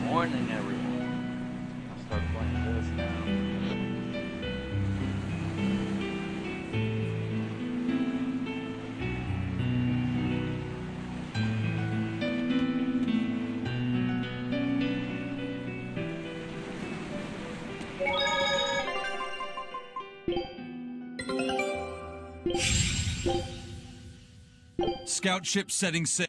Morning, everyone. I'll start playing this now. Scout ship setting sail.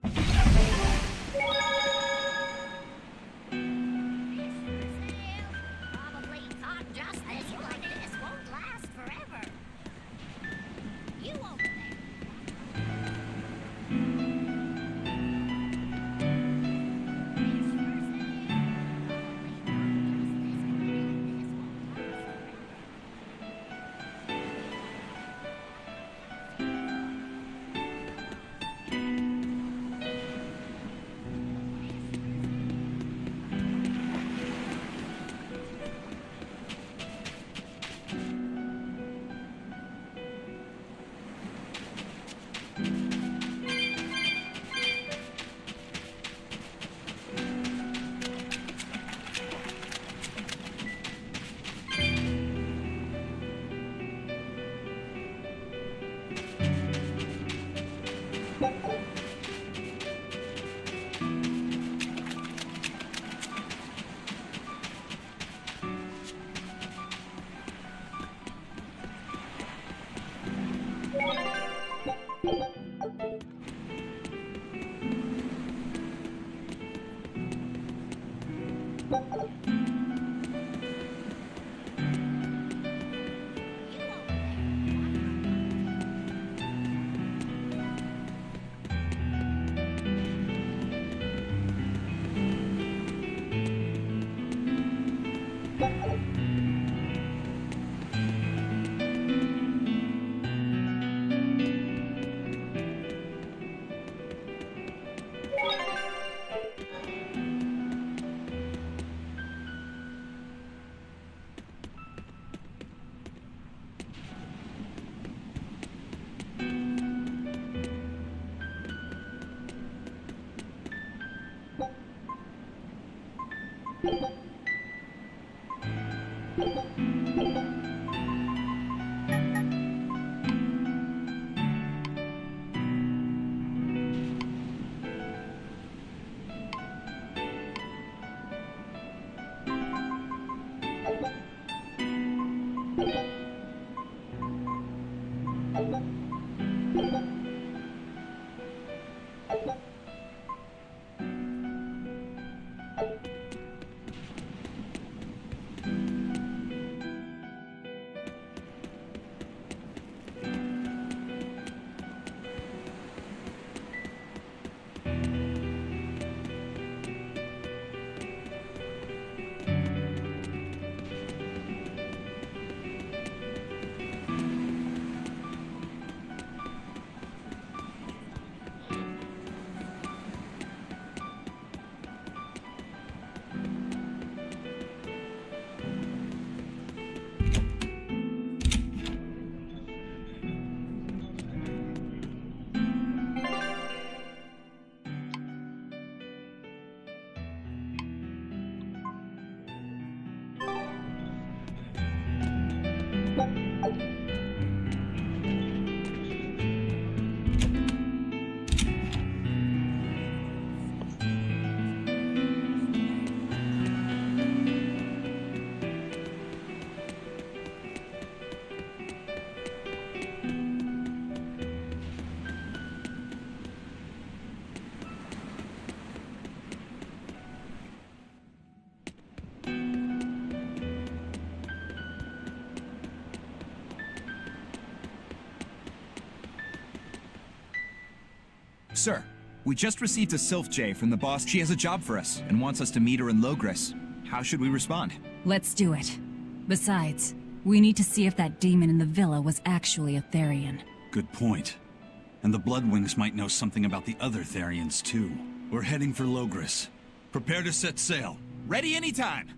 Sir, we just received a Sylph J from the boss. She has a job for us and wants us to meet her in Logris. How should we respond? Let's do it. Besides, we need to see if that demon in the villa was actually a Therian. Good point. And the Bloodwings might know something about the other Therians, too. We're heading for Logris. Prepare to set sail. Ready anytime!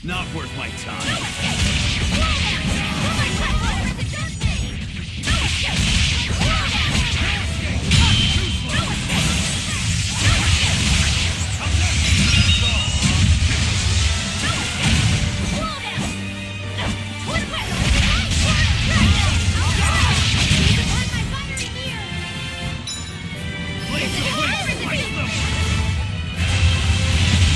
Not worth my time. Whoa!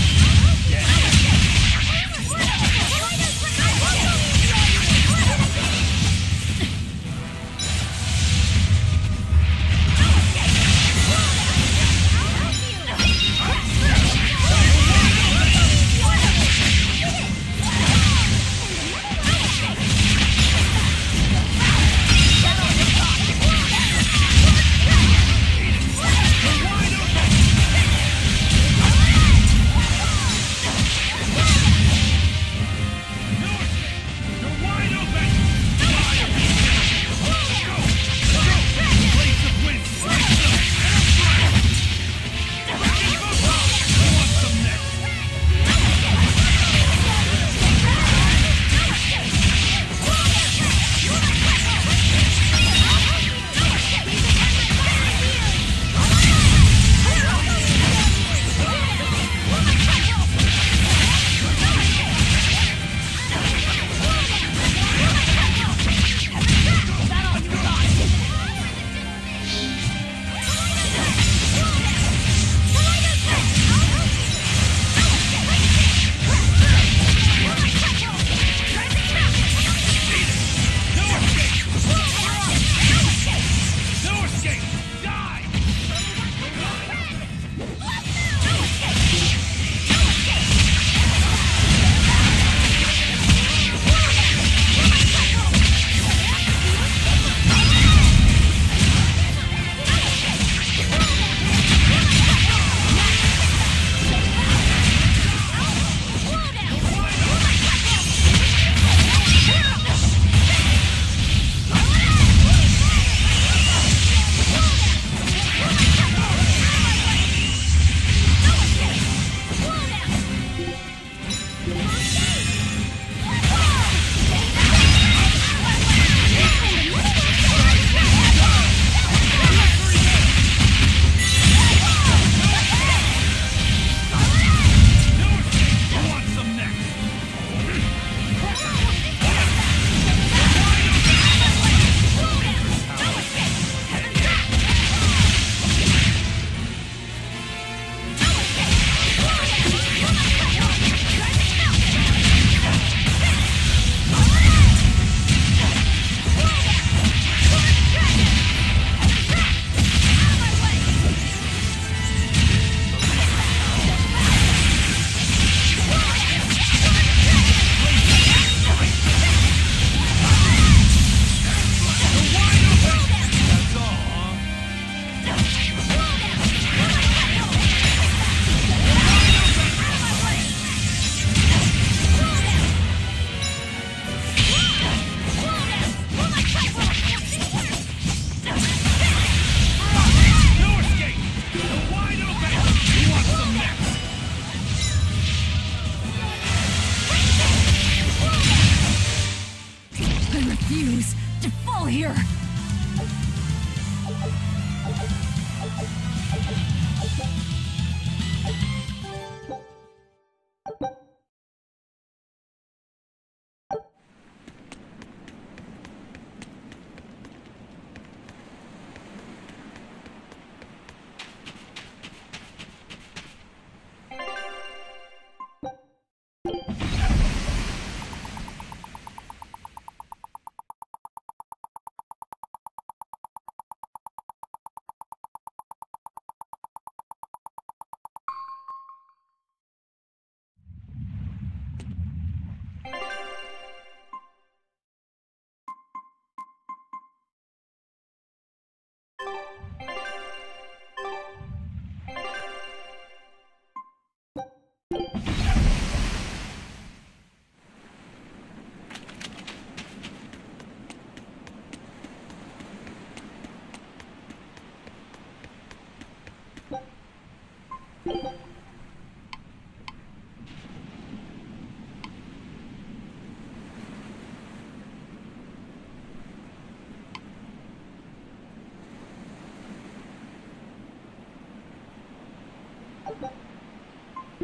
refuse to fall here!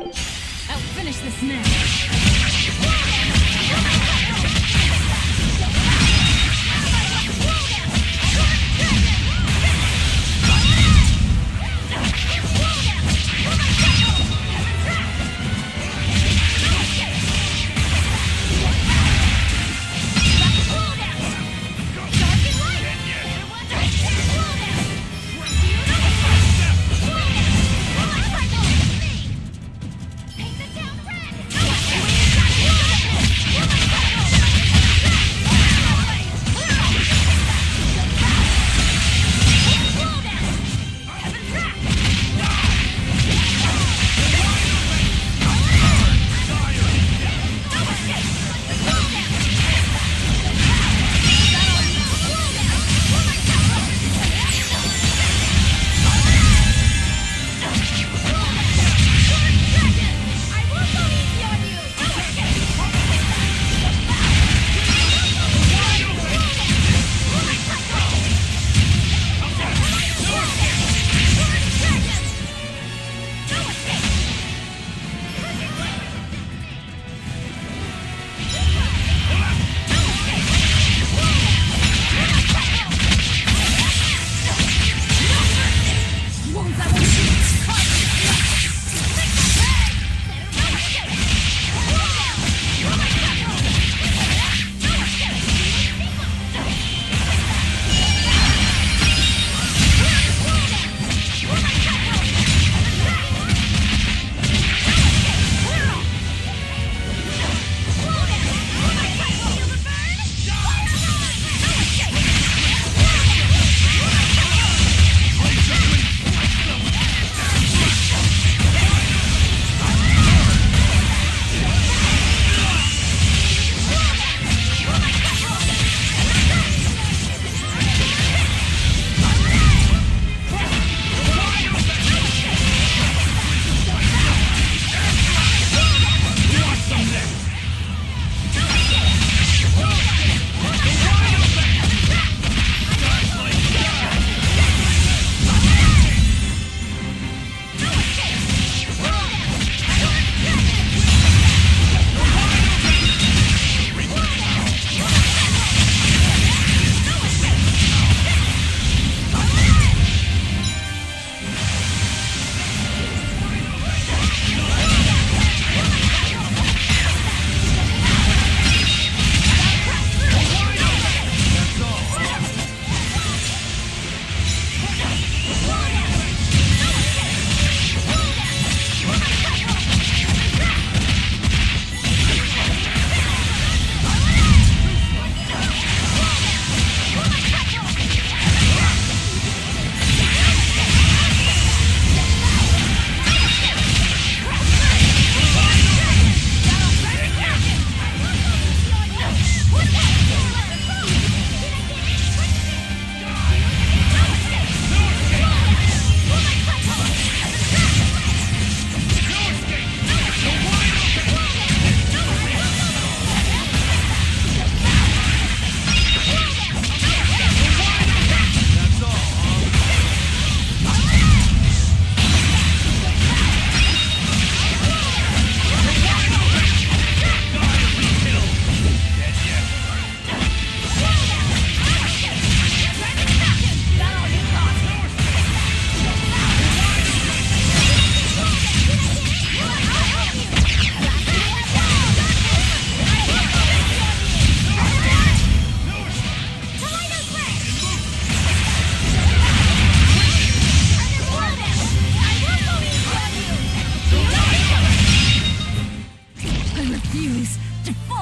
I'll finish this now. Take the town red!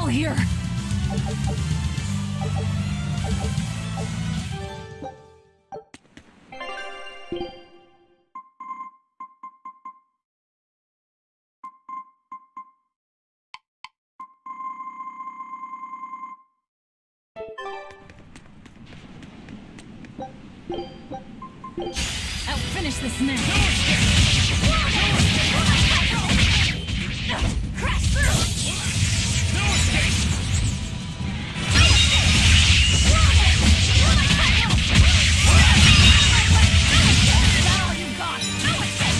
trouble here! I'll finish this now! Crash through! No escape! Is that all you got? No escape!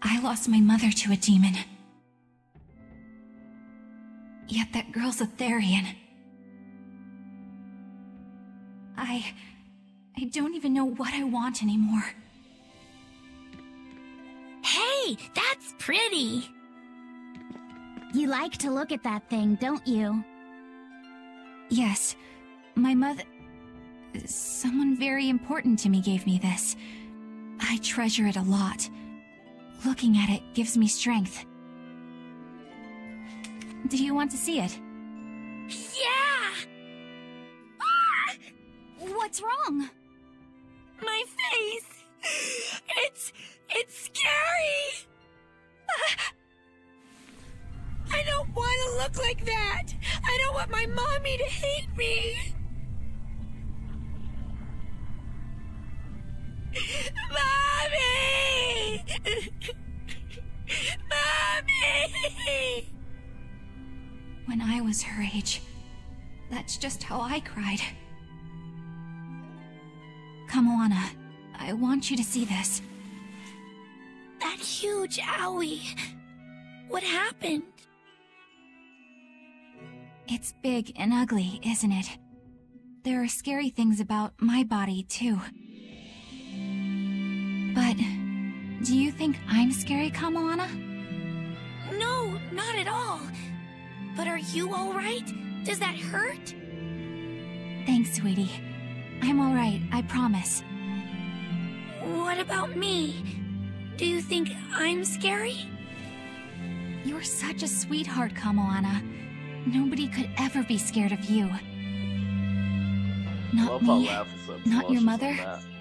I lost my mother to a demon. Yet that girl's a Therian. I don't even know what I want anymore. Hey, that's pretty! You like to look at that thing, don't you? Yes, my mother... Someone very important to me gave me this. I treasure it a lot. Looking at it gives me strength. Do you want to see it? Yeah! Ah! What's wrong? My face! It's scary! I don't want to look like that! I don't want my mommy to hate me! Mommy! Mommy! When I was her age, that's just how I cried. Come, Moana. I want you to see this. That huge owie. What happened? It's big and ugly, isn't it? There are scary things about my body, too. But do you think I'm scary, Kamoana? No, not at all. But are you alright? Does that hurt? Thanks, sweetie. I'm alright, I promise. What about me? Do you think I'm scary? You're such a sweetheart, Kamoana. Nobody could ever be scared of you. Not me, not your mother,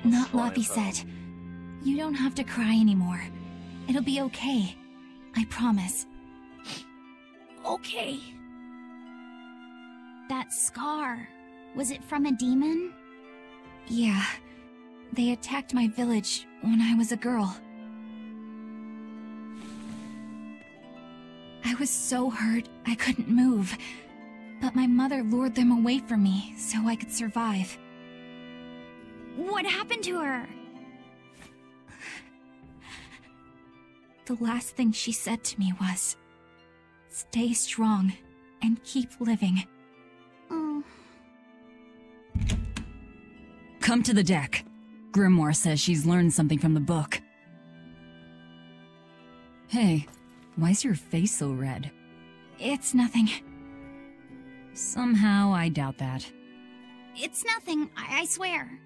not Laphicet. You don't have to cry anymore. It'll be okay. I promise. Okay. That scar, was it from a demon? Yeah. They attacked my village when I was a girl. I was so hurt I couldn't move. But my mother lured them away from me so I could survive. What happened to her? The last thing she said to me was, "Stay strong and keep living." Oh. Come to the deck. Grimoire says she's learned something from the book. Hey, why's your face so red? It's nothing. Somehow I doubt that. It's nothing, I swear.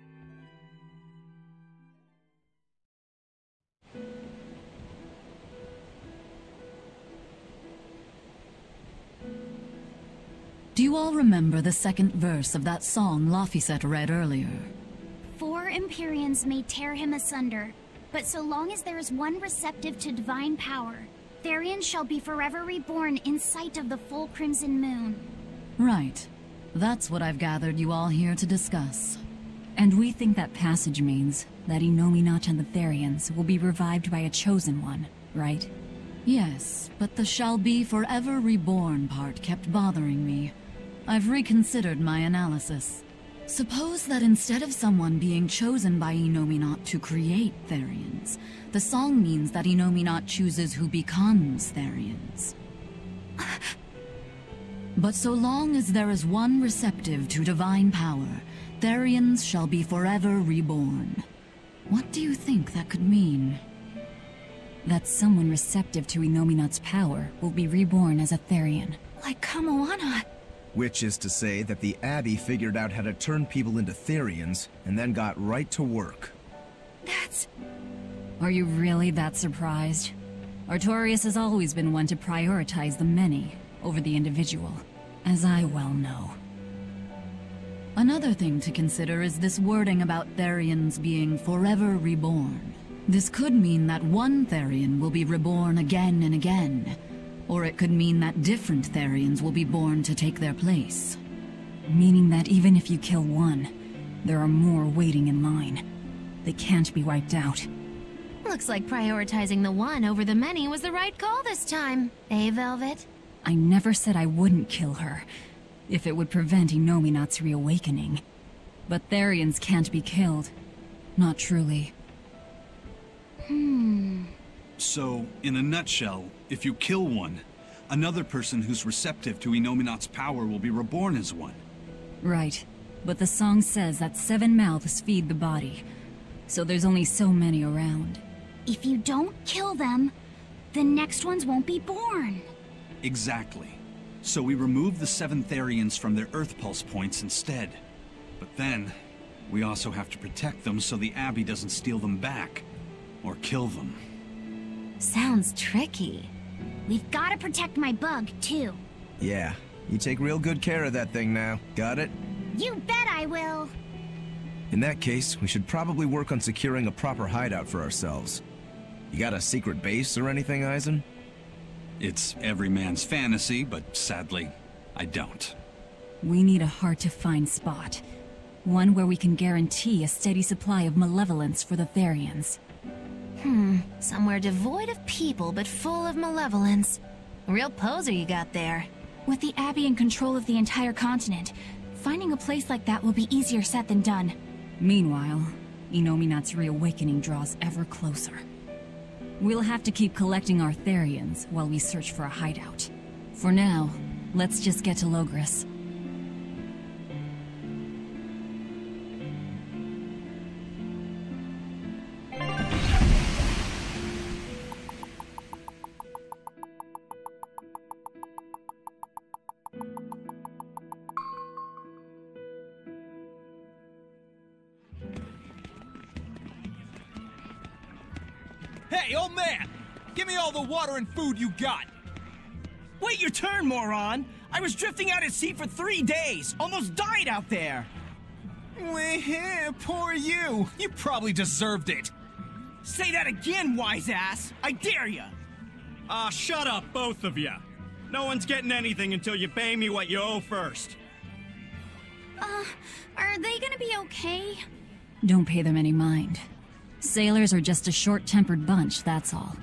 Do you all remember the second verse of that song Laphicet read earlier? 4 Empyreans may tear him asunder, but so long as there is one receptive to divine power, Therian shall be forever reborn in sight of the full crimson moon. Right. That's what I've gathered you all here to discuss. And we think that passage means that Innominat and the Therians will be revived by a chosen one, right? Yes, but the shall be forever reborn part kept bothering me. I've reconsidered my analysis. Suppose that instead of someone being chosen by Innominat to create Therians, the song means that Innominat chooses who becomes Therians. But so long as there is one receptive to divine power, Therians shall be forever reborn. What do you think that could mean? That someone receptive to Innominat's power will be reborn as a Therian. Like Kamoana. Which is to say that the Abbey figured out how to turn people into Therians, and then got right to work. That's... Are you really that surprised? Artorias has always been one to prioritize the many over the individual, as I well know. Another thing to consider is this wording about Therians being forever reborn. This could mean that one Therian will be reborn again and again, or it could mean that different Therians will be born to take their place. Meaning that even if you kill one, there are more waiting in line. They can't be wiped out. Looks like prioritizing the one over the many was the right call this time, eh, Velvet? I never said I wouldn't kill her, if it would prevent Innominat's reawakening. But Therians can't be killed. Not truly. So, in a nutshell, if you kill one, Another person who's receptive to Inominat's power will be reborn as one. Right. But the song says that 7 mouths feed the body. So there's only so many around. If you don't kill them, the next ones won't be born. Exactly. So we remove the 7 Therians from their Earth Pulse points instead. But then, we also have to protect them so the Abbey doesn't steal them back. Or kill them. Sounds tricky. We've got to protect my bug, too. Yeah, you take real good care of that thing now. Got it? You bet I will. In that case, we should probably work on securing a proper hideout for ourselves. You got a secret base or anything, Eisen? It's every man's fantasy, but sadly, I don't. We need a hard-to-find spot. One where we can guarantee a steady supply of malevolence for the Therians. Somewhere devoid of people but full of malevolence. Real poser you got there. With the Abbey in control of the entire continent, finding a place like that will be easier said than done. Meanwhile, Inominat's reawakening draws ever closer. We'll have to keep collecting our Therians while we search for a hideout. For now, let's just get to Logris. Hey, old man! Give me all the water and food you got! Wait your turn, moron! I was drifting out at sea for 3 days! Almost died out there! Poor you! You probably deserved it! Say that again, wise ass! I dare ya! Ah, shut up, both of you! No one's getting anything until you pay me what you owe first. Are they gonna be okay? Don't pay them any mind. Sailors are just a short-tempered bunch, that's all.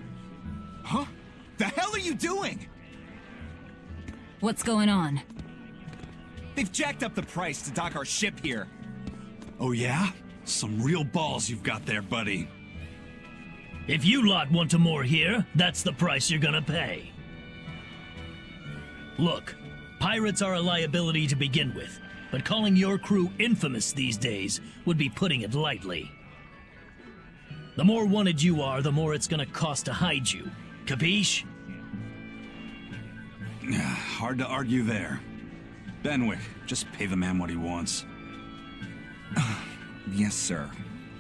Huh? The hell are you doing? What's going on? They've jacked up the price to dock our ship here. Oh yeah? Some real balls you've got there, buddy. If you lot want to moor here, that's the price you're gonna pay. Look, pirates are a liability to begin with, but calling your crew infamous these days would be putting it lightly. The more wanted you are, the more it's gonna cost to hide you. Capiche? Hard to argue there. Benwick, just pay the man what he wants. Yes, sir.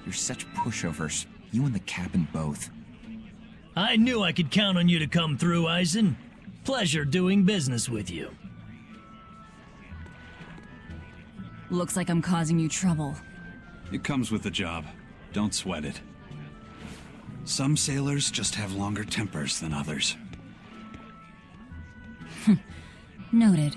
You're such pushovers. You and the captain both. I knew I could count on you to come through, Eisen. Pleasure doing business with you. Looks like I'm causing you trouble. It comes with the job. Don't sweat it. Some sailors just have longer tempers than others. Noted.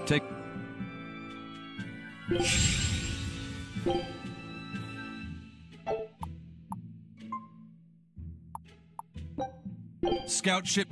Take... Scout ship...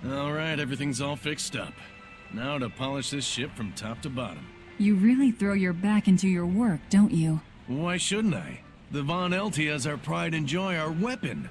Alright, everything's all fixed up. Now to polish this ship from top to bottom. You really throw your back into your work, don't you? Why shouldn't I? The Von Eltia is our pride and joy, our weapon.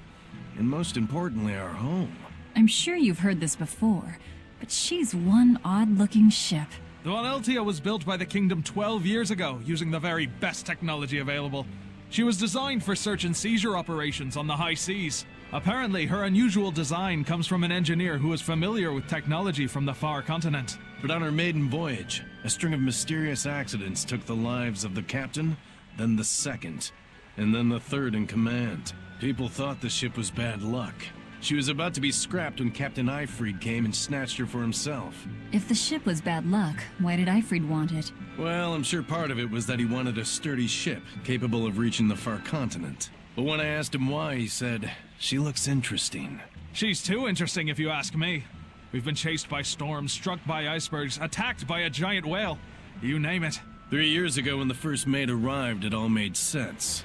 And most importantly, our home. I'm sure you've heard this before, but she's one odd-looking ship. The Vaneltia was built by the Kingdom 12 years ago, using the very best technology available. She was designed for search and seizure operations on the high seas. Apparently, her unusual design comes from an engineer who is familiar with technology from the far continent. But on her maiden voyage, a string of mysterious accidents took the lives of the captain, then the second, and then the third in command. People thought the ship was bad luck. She was about to be scrapped when Captain Eyfried came and snatched her for himself. If the ship was bad luck, why did Eyfried want it? Well, I'm sure part of it was that he wanted a sturdy ship, capable of reaching the far continent. But when I asked him why, he said, "She looks interesting." She's too interesting if you ask me. We've been chased by storms, struck by icebergs, attacked by a giant whale. You name it. 3 years ago when the first mate arrived, it all made sense.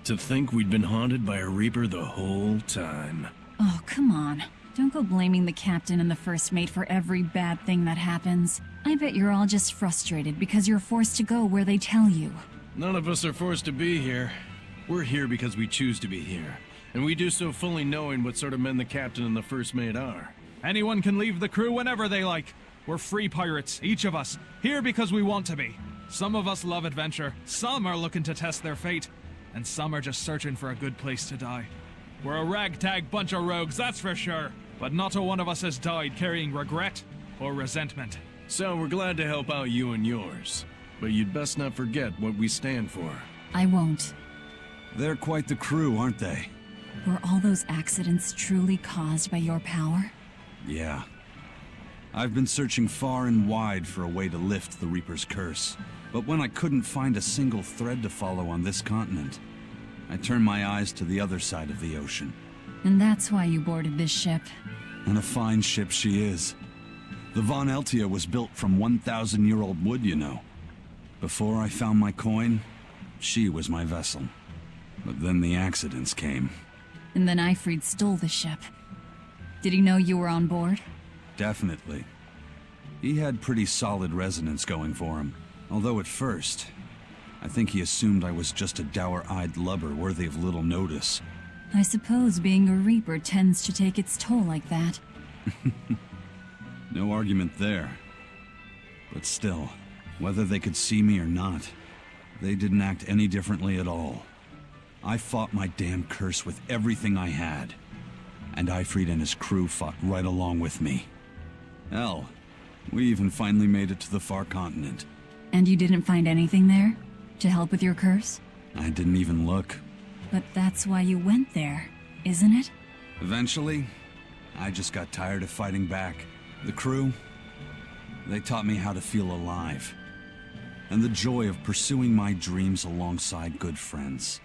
To think we'd been haunted by a Reaper the whole time. Oh, come on. Don't go blaming the captain and the first mate for every bad thing that happens. I bet you're all just frustrated because you're forced to go where they tell you. None of us are forced to be here. We're here because we choose to be here. And we do so fully knowing what sort of men the captain and the first mate are. Anyone can leave the crew whenever they like. We're free pirates, each of us, here because we want to be. Some of us love adventure, some are looking to test their fate, and some are just searching for a good place to die. We're a ragtag bunch of rogues, that's for sure. But not a one of us has died carrying regret or resentment. So we're glad to help out you and yours. But you'd best not forget what we stand for. I won't. They're quite the crew, aren't they? Were all those accidents truly caused by your power? Yeah. I've been searching far and wide for a way to lift the Reaper's curse. But when I couldn't find a single thread to follow on this continent, I turned my eyes to the other side of the ocean. And that's why you boarded this ship. And a fine ship she is. The Von Eltia was built from 1,000-year-old wood, you know. Before I found my coin, she was my vessel. But then the accidents came. And then Eyfried stole the ship. Did he know you were on board? Definitely. He had pretty solid resonance going for him. Although at first, I think he assumed I was just a dour-eyed lubber worthy of little notice. I suppose being a Reaper tends to take its toll like that. No argument there. But still, whether they could see me or not, they didn't act any differently at all. I fought my damn curse with everything I had. And Eyfried and his crew fought right along with me. Hell, we even finally made it to the far continent. And you didn't find anything there? To help with your curse? I didn't even look. But that's why you went there, isn't it? Eventually, I just got tired of fighting back. The crew, they taught me how to feel alive. And the joy of pursuing my dreams alongside good friends.